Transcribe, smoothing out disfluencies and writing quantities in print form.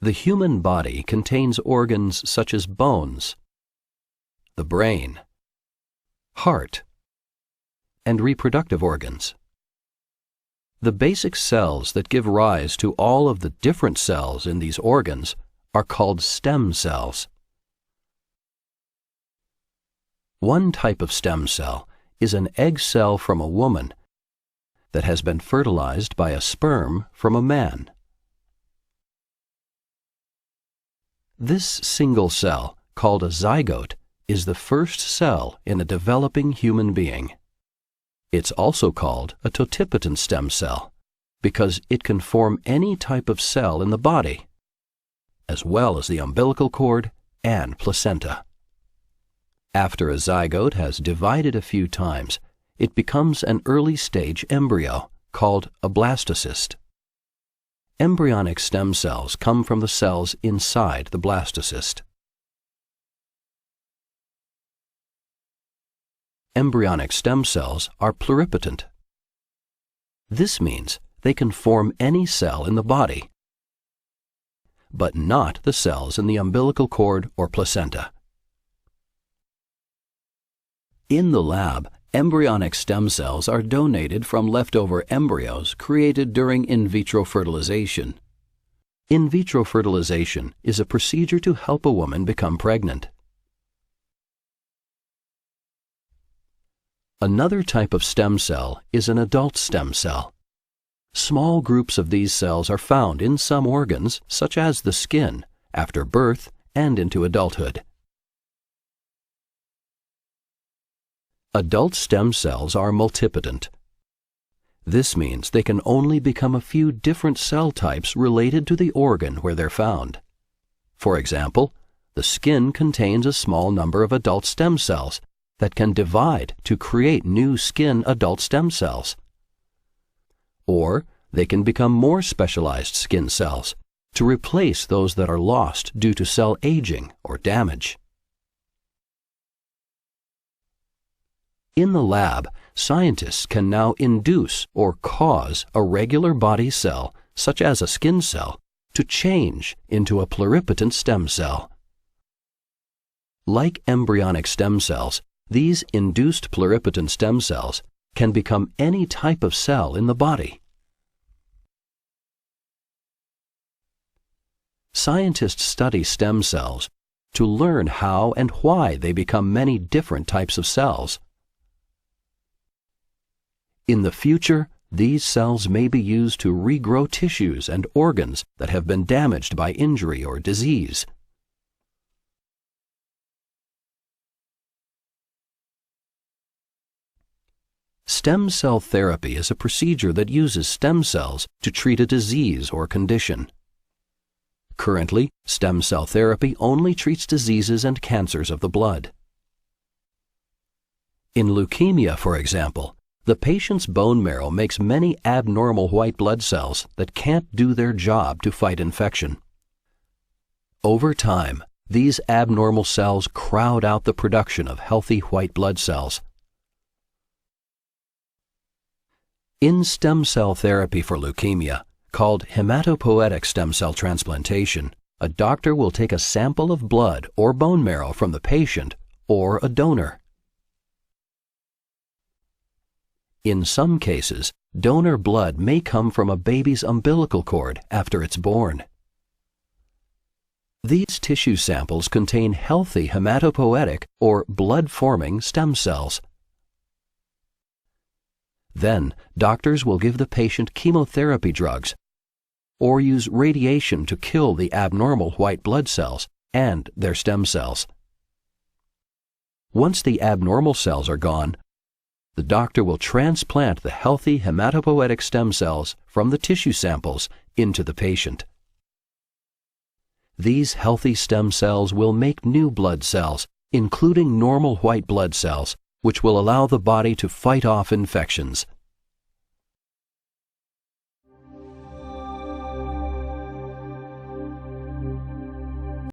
The human body contains organs such as bones, the brain, heart, and reproductive organs. The basic cells that give rise to all of the different cells in these organs are called stem cells. One type of stem cell is an egg cell from a woman that has been fertilized by a sperm from a man. This single cell, called a zygote, is the first cell in a developing human being. It's also called a totipotent stem cell because it can form any type of cell in the body, as well as the umbilical cord and placenta. After a zygote has divided a few times, it becomes an early-stage embryo called a blastocyst. Embryonic stem cells come from the cells inside the blastocyst. Embryonic stem cells are pluripotent. This means they can form any cell in the body, but not the cells in the umbilical cord or placenta. In the lab, embryonic stem cells are donated from leftover embryos created during in vitro fertilization. In vitro fertilization is a procedure to help a woman become pregnant. Another type of stem cell is an adult stem cell. Small groups of these cells are found in some organs, such as the skin, after birth and into adulthood. Adult stem cells are multipotent. This means they can only become a few different cell types related to the organ where they're found. For example, the skin contains a small number of adult stem cells that can divide to create new skin adult stem cells. Or they can become more specialized skin cells to replace those that are lost due to cell aging or damage. In the lab, scientists can now induce or cause a regular body cell, such as a skin cell, to change into a pluripotent stem cell. Like embryonic stem cells, these induced pluripotent stem cells can become any type of cell in the body. Scientists study stem cells to learn how and why they become many different types of cells. In the future, these cells may be used to regrow tissues and organs that have been damaged by injury or disease. Stem cell therapy is a procedure that uses stem cells to treat a disease or condition. Currently, stem cell therapy only treats diseases and cancers of the blood. In leukemia, for example, the patient's bone marrow makes many abnormal white blood cells that can't do their job to fight infection. Over time, these abnormal cells crowd out the production of healthy white blood cells. In stem cell therapy for leukemia, called hematopoietic stem cell transplantation, a doctor will take a sample of blood or bone marrow from the patient or a donor. In some cases, donor blood may come from a baby's umbilical cord after it's born. These tissue samples contain healthy hematopoietic or blood-forming stem cells. Then, doctors will give the patient chemotherapy drugs or use radiation to kill the abnormal white blood cells and their stem cells. Once the abnormal cells are gone, the doctor will transplant the healthy hematopoietic stem cells from the tissue samples into the patient. These healthy stem cells will make new blood cells, including normal white blood cells, which will allow the body to fight off infections.